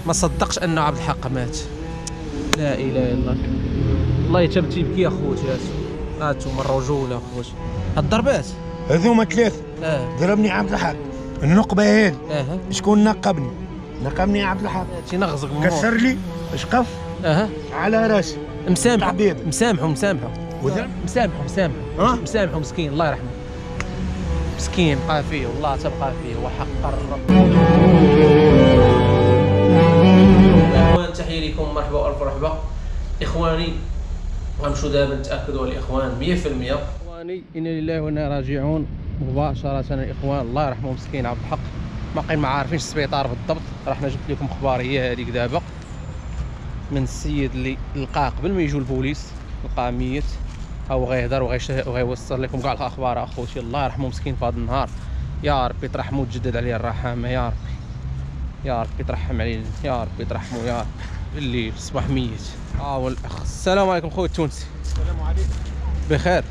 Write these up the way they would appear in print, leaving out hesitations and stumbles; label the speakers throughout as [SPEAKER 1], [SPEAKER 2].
[SPEAKER 1] ما صدقش ان عبد الحق مات. لا اله الا الله. والله حتى تيبكي يا خوتي. هاتوما الرجوله خوتي. هاد الضربات
[SPEAKER 2] هذوما ثلاث. ضربني عبد الحق. النقبه هذه شكون نقبني؟ نقبني عبد الحق.
[SPEAKER 1] تينغزك
[SPEAKER 2] كسر لي شقف على راسي.
[SPEAKER 1] مسامحه
[SPEAKER 2] تعبيب.
[SPEAKER 1] مسامحه مسكين الله يرحمه. مسكين بقى فيه والله تبقى فيه وحق الرب. اخوان تحيه لكم، مرحبا والف مرحبا اخواني. غنمشيو دابا نتاكدوا الاخوان 100%. اخواني انا لله وانا راجعون مباشره الاخوان الله يرحمه مسكين عبد الحق. باقيين ما عارفينش السبيطار بالضبط. رحنا جبت لكم اخبار هي هذيك دابا من السيد اللي لقاه قبل ما يجوا البوليس، لقاه ميت او غيهضر وغيوصل لكم كاع الاخبار اخوتي. الله يرحمه مسكين في هذا النهار. يا ربي ترحمه وتجدد عليه الرحمه يا ربي. يا ربي ترحم عليه يا ربي ترحمه يا ربي. الليل الصباح ميت. والاخ السلام عليكم خويا التونسي.
[SPEAKER 2] السلام عليكم.
[SPEAKER 1] بخير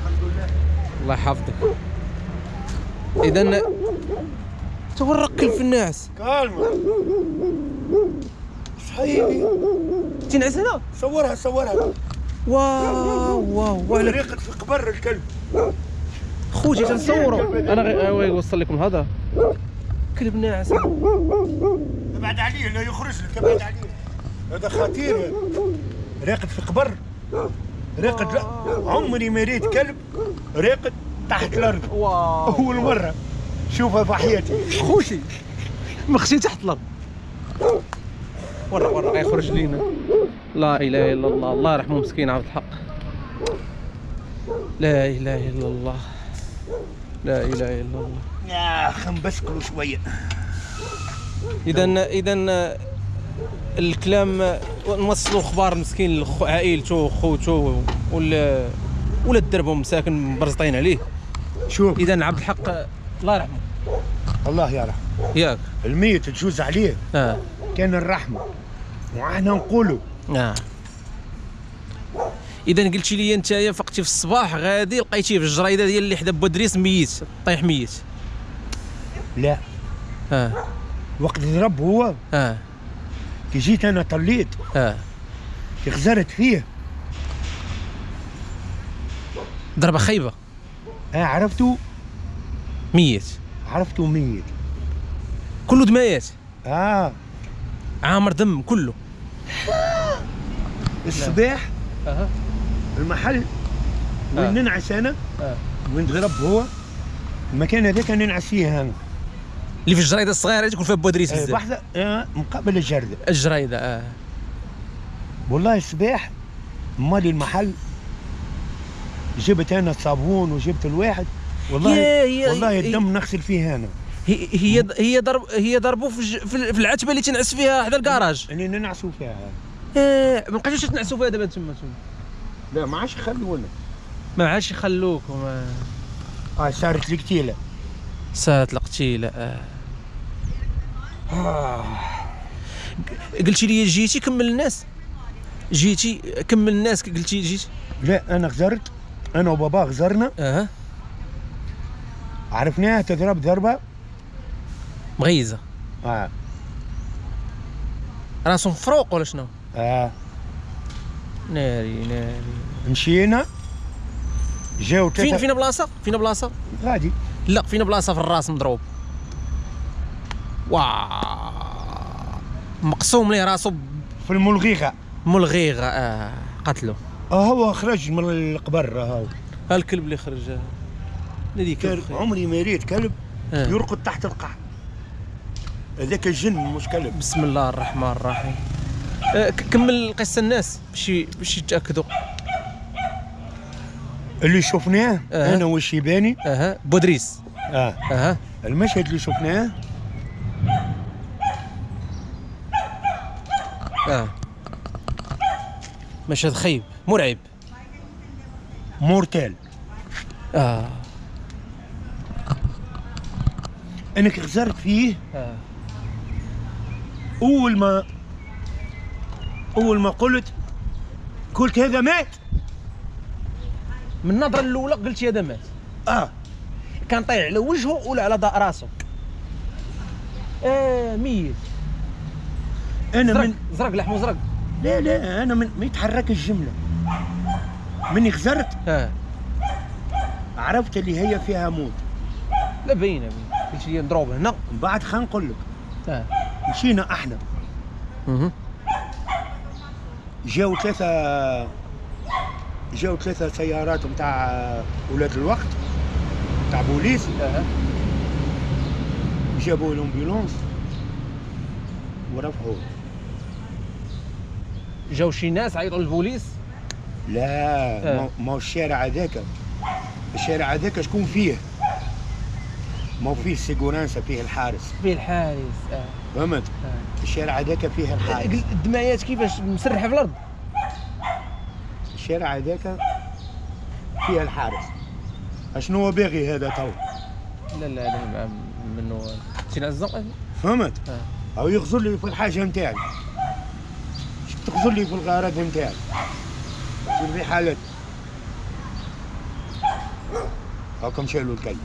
[SPEAKER 2] الحمد لله.
[SPEAKER 1] الله يحفظك. اذا تورق في الناس.
[SPEAKER 2] كالما صحيحي
[SPEAKER 1] تنعس هنا.
[SPEAKER 2] صورها.
[SPEAKER 1] واو وعلى
[SPEAKER 2] ريقة في قبر الكلب.
[SPEAKER 1] خوتي تنصوروا. انا يوصل لكم الهضره. كلب ناعس.
[SPEAKER 2] ابعد عليه لا يخرج لك. ابعد عليه هذا خطير. ريقة في قبر. ريقة لا عمري ما ريت كلب ريقة تحت الارض.
[SPEAKER 1] واو
[SPEAKER 2] اول مرة شوفها في حياتي.
[SPEAKER 1] خوتي مخشي تحت الارض. ورا غيخرج لينا. لا اله الا الله. الله يرحمه مسكين عبد الحق. لا اله الا الله. لا اله الا الله.
[SPEAKER 2] يا اخي نبسكلوا شويه.
[SPEAKER 1] اذا الكلام نوصلوا اخبار مسكين عائلته وخوته ولا الدرب مساكن مبرزطين عليه.
[SPEAKER 2] شوف
[SPEAKER 1] اذا عبد الحق الله يرحمه.
[SPEAKER 2] الله يرحمه.
[SPEAKER 1] ياك
[SPEAKER 2] الميت تجوز عليه. كان الرحمه وعنا نقولوا.
[SPEAKER 1] اذا قلتي لي نتايا فقتي في الصباح غادي لقيتيه في الجريده ديال اللي حدا بودريس ميت طيح ميت.
[SPEAKER 2] لا وقت ضرب هو كي جيت انا طليت كي خزرت فيه
[SPEAKER 1] ضربه خايبه.
[SPEAKER 2] عرفتو
[SPEAKER 1] ميت.
[SPEAKER 2] عرفتو ميت
[SPEAKER 1] كله دمايات.
[SPEAKER 2] عامر
[SPEAKER 1] دم كله.
[SPEAKER 2] الصباح المحل وين ننعس انا وين ضرب هو المكان هذاك ننعس فيه انا
[SPEAKER 1] اللي في الجريده الصغيره اللي تكون فيها بودريس بزاف.
[SPEAKER 2] واحده مقابل الجرده.
[SPEAKER 1] الجريده
[SPEAKER 2] والله الصباح مالي المحل جبت انا الصابون وجبت الواحد. والله والله الدم نغسل فيه انا.
[SPEAKER 1] هي ضربوا في العتبه اللي تنعس فيها حدا الكراج.
[SPEAKER 2] اللي ننعسوا فيها.
[SPEAKER 1] ما بقيتوش تنعسوا فيها دابا تما.
[SPEAKER 2] لا ما عادش يخلونا.
[SPEAKER 1] ما عادش يخلوكم.
[SPEAKER 2] صارت القتيله.
[SPEAKER 1] صارت القتيله. قلتي لي جيتي كمل الناس. جيتي كمل الناس قلتي جيتي.
[SPEAKER 2] لا انا غزرت انا وبابا غزرنا. عرفناها تضرب ضربه
[SPEAKER 1] مغيزه. راسهم فروق ولا شنو؟ ناري
[SPEAKER 2] مشينا جاو
[SPEAKER 1] فين بلاصه
[SPEAKER 2] غادي.
[SPEAKER 1] لا فين بلاصه في الراس مضروب. مقسوم ليه راسو
[SPEAKER 2] في
[SPEAKER 1] الملغيغه. قتلو.
[SPEAKER 2] هو خرج من القبر. ها
[SPEAKER 1] الكلب اللي خرج هذيك.
[SPEAKER 2] عمري ما ريت كلب يرقد تحت القاع. هذاك الجن مش كلب.
[SPEAKER 1] بسم الله الرحمن الرحيم. كمل قصه الناس باش يتاكدوا.
[SPEAKER 2] اللي شفناه انا والشيباني
[SPEAKER 1] بودريس.
[SPEAKER 2] المشهد اللي شفناه
[SPEAKER 1] مشهد خيب مرعب
[SPEAKER 2] مورتال. انا كي غزرت فيه اول ما قلت هذا مات.
[SPEAKER 1] من النظره الاولى قلت هذا مات. كان طايح على وجهه ولا على راسه. ميت.
[SPEAKER 2] انا من
[SPEAKER 1] زرق لحمه زرق.
[SPEAKER 2] لا انا من ما يتحرك الجمله مني خزرت عرفت اللي هي فيها موت.
[SPEAKER 1] لا باينه قلت لي نضرب هنا
[SPEAKER 2] من بعد خلينا نقول لك مشينا احنا جاو ثلاثه سيارات نتاع ولاد الوقت تاع بوليس جابوا الامبولانس ورفعوه.
[SPEAKER 1] جاو شي ناس عيطوا للبوليس؟
[SPEAKER 2] لا ما هو الشارع هذاك شكون فيه؟ ما هو فيه السيغورانسا، فيه الحارس. فهمت؟ الشارع هذاك فيه الحارس.
[SPEAKER 1] الدمايات كيفاش مسرحه في الارض؟
[SPEAKER 2] الشارع هذاك فيه الحارس. اشنو هو باغي هذا تو؟
[SPEAKER 1] لا هذا منه سين الزنقه.
[SPEAKER 2] فهمت؟ او يغزر لي في الحاجه نتاعي، تغزر لي في الغرض نتاعي في حالات هاكم شالوا الكلب.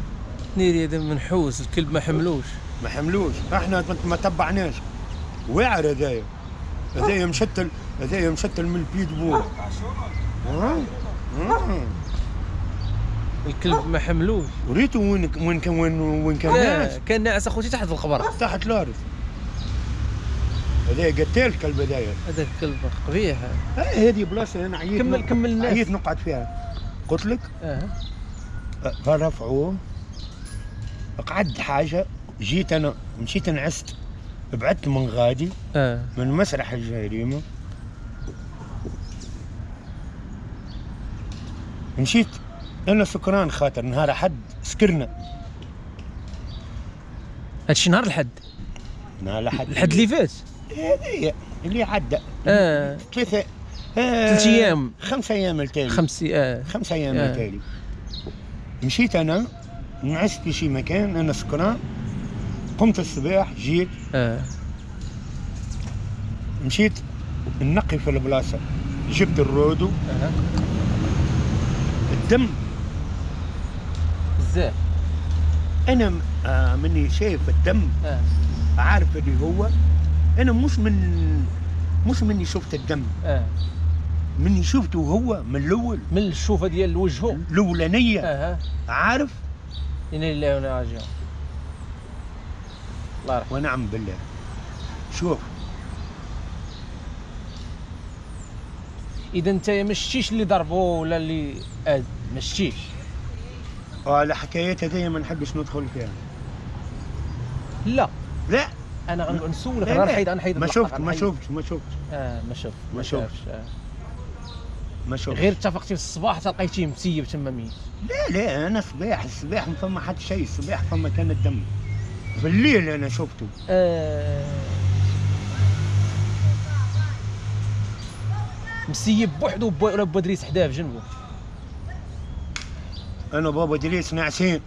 [SPEAKER 1] نيري هذا منحوس، الكلب ما حملوش احنا
[SPEAKER 2] ما تبعناش. واعر هذايا مشتل من البيد بو.
[SPEAKER 1] الكلب ما حملوش.
[SPEAKER 2] وريتو وين كان
[SPEAKER 1] كان ناعس اخوتي تحت القبر،
[SPEAKER 2] تحت الارض. هذايا قتال الكلب هذايا.
[SPEAKER 1] هذاك الكلب قبيح.
[SPEAKER 2] هذه بلاصه انا عييت.
[SPEAKER 1] كمل الناس.
[SPEAKER 2] عييت نقعد فيها. قلت لك فرفعوه. قعدت حاجه، جيت انا مشيت نعست، بعدت من غادي من مسرح الجريمه، مشيت انا سكران خاطر نهار احد سكرنا.
[SPEAKER 1] هادشي نهار الحد الحد اللي فات
[SPEAKER 2] هذايا اللي عدى 3
[SPEAKER 1] ايام
[SPEAKER 2] 5 ايام التالي 5 ايام التالي. مشيت انا نعست في شي مكان انا سكران، قمت الصباح جيت مشيت نقي في البلاصه، جبت الرودو الدم
[SPEAKER 1] بزاف.
[SPEAKER 2] انا مني شايف الدم عارف اللي هو انا مش مني شفت الدم مني شفته هو من الاول،
[SPEAKER 1] من الشوفه ديال وجهه
[SPEAKER 2] الاولانيه. عارف
[SPEAKER 1] انا لله وانا راجعون الله يرحمه
[SPEAKER 2] ونعم بالله. شوف
[SPEAKER 1] اذا انت ما شتيش اللي ضربوه ولا اللي ما شتيش؟
[SPEAKER 2] الحكايات هذيا ما نحبش ندخل فيها.
[SPEAKER 1] لا
[SPEAKER 2] انا
[SPEAKER 1] غنقعد نسولك غير نحيد
[SPEAKER 2] ما شفتش ما شفتش
[SPEAKER 1] غير اتفقتي في الصباح تلقيتيه مسيب تما ميت.
[SPEAKER 2] لا انا الصباح ما فما حتى شيء. الصباح فما كان الدم، في الليل انا شفته.
[SPEAKER 1] مسيب بوحدو ولا بابا دريس حداه في جنبه؟
[SPEAKER 2] انا بابا دريس ناعسين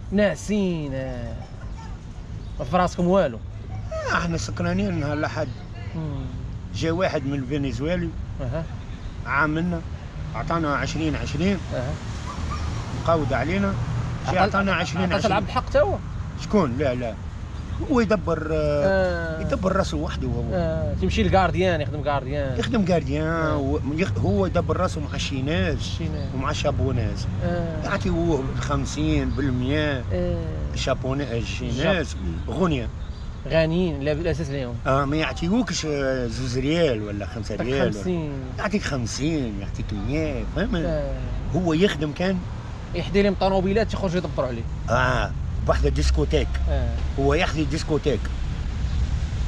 [SPEAKER 1] ما في راسكم والو.
[SPEAKER 2] احنا سكرانين نهار الاحد. جا واحد من الفنزويلي عاملنا عطانا 20 مقاود علينا. جا عطانا 20
[SPEAKER 1] تلعب بحق تا هو؟
[SPEAKER 2] شكون؟ لا هو يدبر راسه وحده. هو
[SPEAKER 1] تمشي للغارديان يخدم
[SPEAKER 2] غارديان هو يدبر راسه مع الشيناز ومع الشابوناز. يعطيوه 50% الشيناز غنيين
[SPEAKER 1] لا بالاساس اليوم.
[SPEAKER 2] ما يعطيوكش 2 ريال ولا 5 ريال.
[SPEAKER 1] 50
[SPEAKER 2] يعطيك 50، يعطيك 100. فهمت؟ هو يخدم كان
[SPEAKER 1] يحدي لهم طوموبيلات يخرجوا يدبروا عليه.
[SPEAKER 2] بواحدة ديسكوتيك. هو يحذي ديسكوتيك.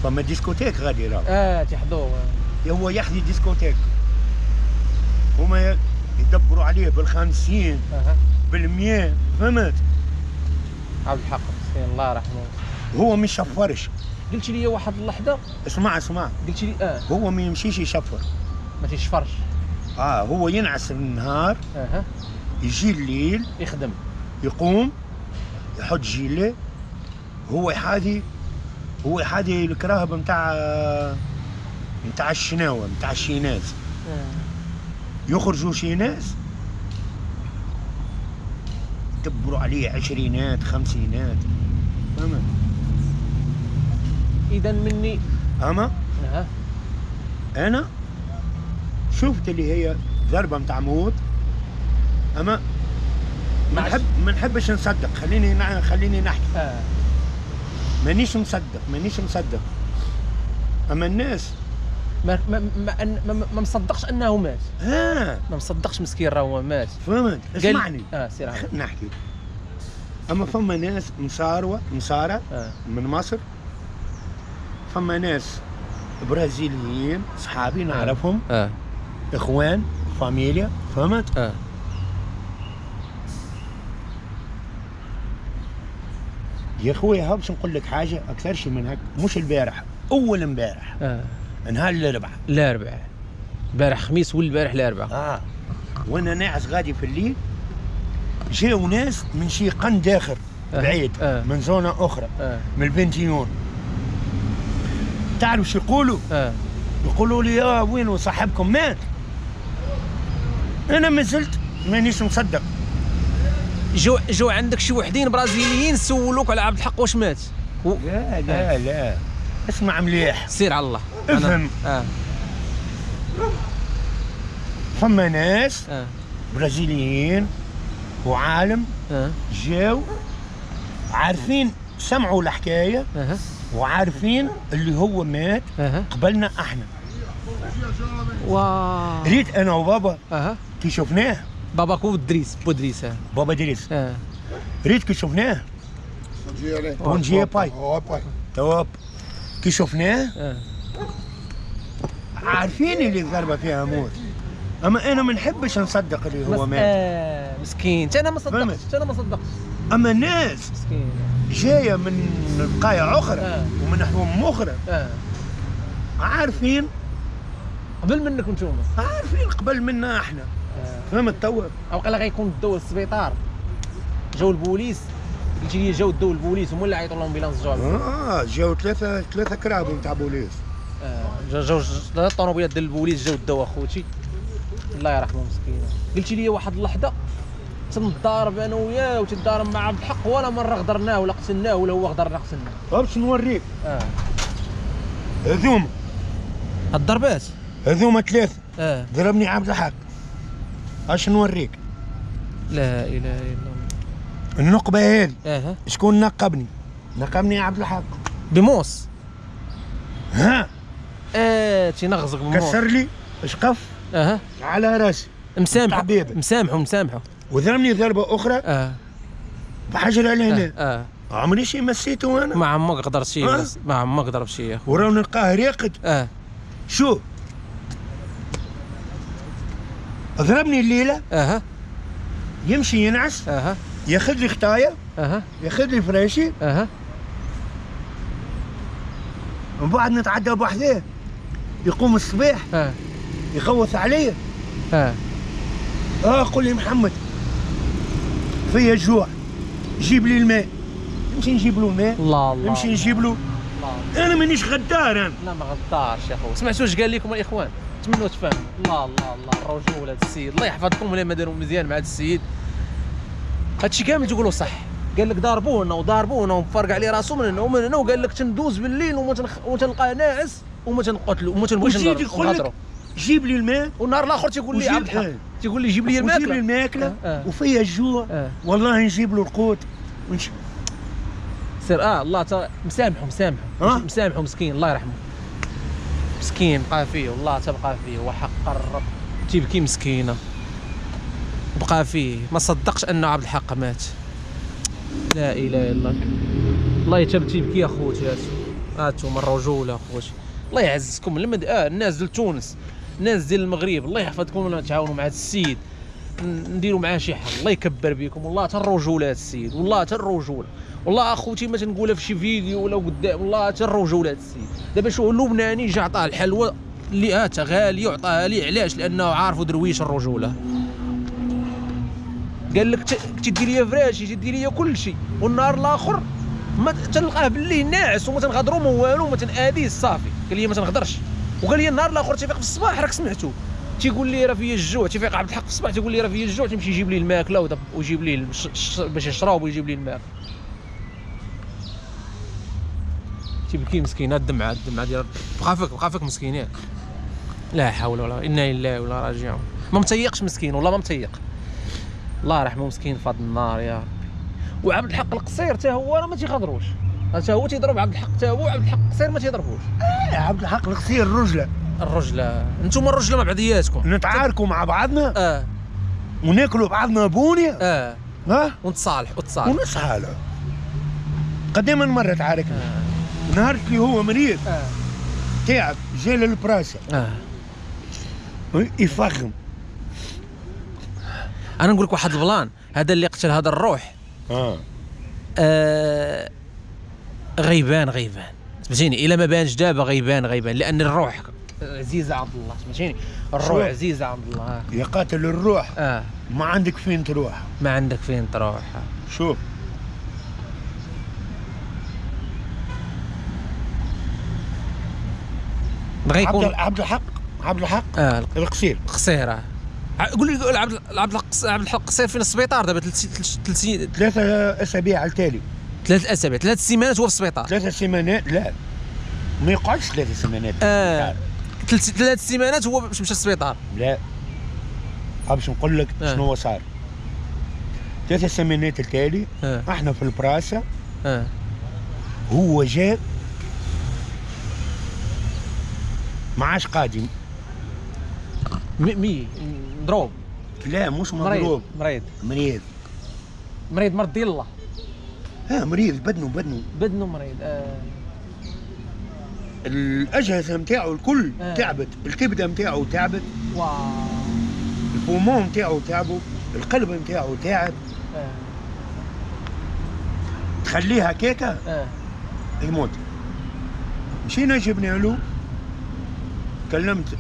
[SPEAKER 2] فما ديسكوتيك غادي راه
[SPEAKER 1] تيحضوه.
[SPEAKER 2] هو يحذي ديسكوتيك. هما يدبروا عليه بال50 بال100. فهمت؟
[SPEAKER 1] عبد الحق مسكين الله يرحمه.
[SPEAKER 2] هو ما يشفرش.
[SPEAKER 1] قلت لي واحد اللحظه.
[SPEAKER 2] اسمع
[SPEAKER 1] قلت لي
[SPEAKER 2] هو ما يمشيش يشفر.
[SPEAKER 1] ما تيشفرش.
[SPEAKER 2] هو ينعس النهار. يجي الليل
[SPEAKER 1] يخدم،
[SPEAKER 2] يقوم يحط جيلي. هو يحاذي الكراهب نتاع الشناوه نتاع الشيناز. يخرجوا شيناز يدبروا عليه 20 50. فهمت؟
[SPEAKER 1] اذا مني
[SPEAKER 2] انا شفت اللي هي ضربه متاع موت، اما ما نحبش نصدق. خليني نحكي. مانيش مصدق. اما الناس
[SPEAKER 1] ما مصدقش انه مات. ما مصدقش مسكين راهو مات.
[SPEAKER 2] فهمت؟ اسمعني.
[SPEAKER 1] سير
[SPEAKER 2] نحكي. اما فما ناس مسارة من مصر، فما ناس برازيليين صحابي نعرفهم، اخوان فاميليا، فهمت؟ يا خويا باش نقول لك حاجه اكثر شيء من هيك، مش البارح، اول امبارح، نهار
[SPEAKER 1] الاربعاء البارح خميس ولا البارح الاربعاء،
[SPEAKER 2] وانا ناعس غادي في الليل، جاو ناس من شي قن داخل بعيد، من زونه اخرى، من البنتيون. تعرف شو يقولوا؟ يقولوا لي وين صاحبكم مات؟ انا ما زلت مانيش مصدق.
[SPEAKER 1] جو عندك شي وحدين برازيليين سولوك على عبد الحق واش مات؟
[SPEAKER 2] لا اسمع مليح،
[SPEAKER 1] سير على الله،
[SPEAKER 2] افهم. فما ناس برازيليين وعالم جاو عارفين، سمعوا الحكايه وعارفين اللي هو مات قبلنا احنا. ريت انا وبابا كي شفناه،
[SPEAKER 1] باباك بودريس
[SPEAKER 2] بابا دريس، ريت كي شفناه بونجي باي توب، كي شفناه عارفين اللي الضربه فيها موت، اما انا ما نحبش نصدق اللي هو مات.
[SPEAKER 1] مسكين. انا ما صدقتش.
[SPEAKER 2] اما الناس
[SPEAKER 1] مسكين
[SPEAKER 2] جايه من بقايا اخرى ومن حوم اخرى، عارفين
[SPEAKER 1] قبل منك نتوما،
[SPEAKER 2] عارفين قبل منا احنا، فهمت توا؟
[SPEAKER 1] او قال غيكون داو السبيطار، جاو البوليس، قلتي لي جاو داو البوليس هما اللي عيطوا للامبيلانس
[SPEAKER 2] جاو ثلاثه كراب نتاع بوليس،
[SPEAKER 1] جاو ثلاث طوموبيلات ديال البوليس جاو داو اخوتي الله يرحمه مسكين. قلتي لي واحد اللحظه تنضارب انا وياه وتضارب مع عبد الحق، ولا مره غدرناه ولا قتلناه ولا هو غدرنا قتلناه.
[SPEAKER 2] باش نوريك هذوما
[SPEAKER 1] الضربات،
[SPEAKER 2] هذوما ثلاثه ضربني عبد الحق. اش نوريك؟
[SPEAKER 1] لا اله الا الله.
[SPEAKER 2] النقبه هذه شكون نقبني؟ نقبني عبد الحق
[SPEAKER 1] بموس.
[SPEAKER 2] تينغزك بموس، كسر لي شقف على راسي،
[SPEAKER 1] مسامحه
[SPEAKER 2] وضربني ضربه اخرى بحجر على هنا. عمري شي مسيته انا.
[SPEAKER 1] ما عمك غدر شي، ما عمك ضرب شي يا اخو.
[SPEAKER 2] وراه نلقاه راقد. شو ضربني الليله، يمشي ينعس، ياخذ لي خطايا، ياخذ لي فراشي، من بعد نتعدى بوحديه، يقوم الصباح يخوث عليا، قول لي محمد فيا جوع، جيب لي الماء. نمشي نجيب له الماء،
[SPEAKER 1] الله
[SPEAKER 2] نمشي نجيب له. انا مانيش غدار انا.
[SPEAKER 1] لا ما غدارش يا اخو. سمعتوا واش قال لكم الاخوان؟ نتمنوا تفهموا. الله الرجل هذا السيد، الله يحفظكم ولا ما داروا مزيان مع هذا السيد. هادشي كامل تقولوا صح. قال لك ضاربونا ومفرق عليه راسو من هنا وقال لك تندوز بالليل وما تنلقاه ناعس وما تنقتلو وما تنبغيش نهضروا.
[SPEAKER 2] جيب لي الماء،
[SPEAKER 1] والنهار الاخر تيقول لي عبد الحق، تيقول لي جيب لي الماكله،
[SPEAKER 2] جيب لي الماكله وفيا الجوع، والله نجيب له القوت
[SPEAKER 1] سير. الله مسامحه مسكين، الله يرحمه مسكين، بقى فيه والله تبقى فيه، وحق الرب تيبكي مسكينه، بقى فيه. ما صدقش انه عبد الحق مات. لا اله الا الله. الله يتبكي يا خوتي. هاتوا من الرجوله اخوتي. الله يعزكم. لما الناس ديال تونس، الناس ديال المغرب، الله يحفظكم ولا تعاونوا مع هذا السيد، نديروا معاه شي حل. الله يكبر بكم والله، الرجوله هذا السيد، والله الرجوله، والله اخوتي ما تنقولها في شي فيديو ولا قدام، والله الرجوله هذا السيد. دابا شوف اللبناني جا عطاه الحلوى اللي غاليه وعطاها ليه، علاش؟ لانه عارفوا درويش الرجوله. قال لك تدي لي فراشي، تدي لي كل شيء، والنهار الاخر ما تنلقاه بالليل ناعس وما تنغدروا ما والو وما تناديه صافي. قال لي ما تنغدرش. وقال لي النهار الاخر تيفيق في الصباح، راك سمعتو تيقول لي راه فيا الجوع، تيفيق عبد الحق في الصباح تيقول لي راه فيا الجوع، تيمشي يجيب لي الماكله ويجيب لي باش يشرب ويجيب لي الماء. تيبكي مسكين. الدمعه ديال بقى فيك مسكين. لا حول ولا انا لله ولا راجعون. ما متيقش مسكين والله ما متيق. الله يرحمه مسكين فاض النار يا ربي. وعبد الحق القصير حتى هو راه ما تيخضروش، حتى هو تيضرب عبد الحق، حتى هو عبد الحق القصير ما تيضربوش.
[SPEAKER 2] عبد الحق القصير الرجله.
[SPEAKER 1] الرجله انتم الرجله مع بعضياتكم
[SPEAKER 2] نتعاركوا مع بعضنا وناكلوا بعضنا بونيا ها
[SPEAKER 1] ونتصالحوا
[SPEAKER 2] ونصالحوا. قديما مرة تعاركنا نهار اللي هو مريض تعب جا للبراسة يفخم.
[SPEAKER 1] انا نقول لك واحد البلان، هذا اللي قتل هذا الروح غيبان سمعتيني، الا ما بانش دابا غيبان لان الروح عزيزه عند الله سمعتيني، الروح عزيزه عند الله.
[SPEAKER 2] يا قاتل الروح ما عندك فين تروح،
[SPEAKER 1] ما عندك فين تروح.
[SPEAKER 2] شوف عبد الحق القصير
[SPEAKER 1] قول لي عبد الحق القصير فين السبيطار دابا
[SPEAKER 2] 3 أسابيع على التالي.
[SPEAKER 1] 3 أسابيع 3 سيمانات هو في السبيطار.
[SPEAKER 2] 3 سيمانات لا ما يقعدش 3 سيمانات
[SPEAKER 1] 3 سيمانات هو باش مشى للسبيطار.
[SPEAKER 2] لا باش نقول لك شنو صار. 3 سيمانات التالي احنا في البراسة هو جاء ما عادش قادم
[SPEAKER 1] مضروب.
[SPEAKER 2] لا مش مضروب، مريض
[SPEAKER 1] مرض ديال الله.
[SPEAKER 2] مريض بدنه
[SPEAKER 1] مريض.
[SPEAKER 2] الاجهزه نتاعو الكل تعبت، الكبده نتاعو تعبت، البومون نتاعو تعبوا، القلب نتاعو تعب. تخليها كيكه يموت. مشينا جبنا له كلمت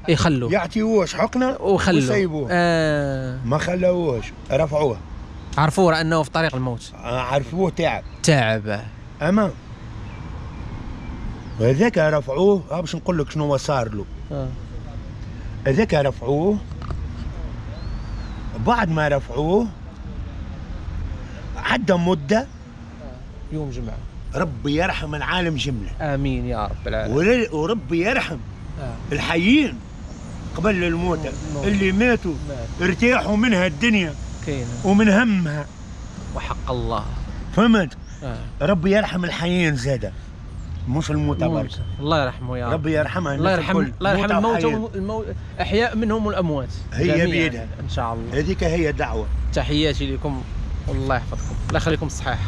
[SPEAKER 1] يخلوا
[SPEAKER 2] يعطيوش حقنه ويسيبوه. ما خلوهوش، رفعوه،
[SPEAKER 1] عرفوه انه في طريق الموت.
[SPEAKER 2] عرفوه
[SPEAKER 1] تعب
[SPEAKER 2] اما وهذاك رفعوه. باش نقول لك شنو صار له. هذاك رفعوه، بعد ما رفعوه عدى مده
[SPEAKER 1] يوم جمعه.
[SPEAKER 2] ربي يرحم العالم جمله.
[SPEAKER 1] امين يا رب العالمين.
[SPEAKER 2] وربي يرحم الحيين قبل الموتى اللي ماتوا ارتاحوا منها الدنيا ومن همها
[SPEAKER 1] وحق الله.
[SPEAKER 2] فهمت؟ ربي يرحم الحيين زاده مش الموتى برك.
[SPEAKER 1] الله يرحمه يا رب.
[SPEAKER 2] ربي يرحمها.
[SPEAKER 1] الله يرحم الموتى احياء منهم الاموات.
[SPEAKER 2] هي بيدها
[SPEAKER 1] ان شاء الله.
[SPEAKER 2] هذيك هي الدعوه.
[SPEAKER 1] تحياتي لكم والله يحفظكم، الله يخليكم الصحيح.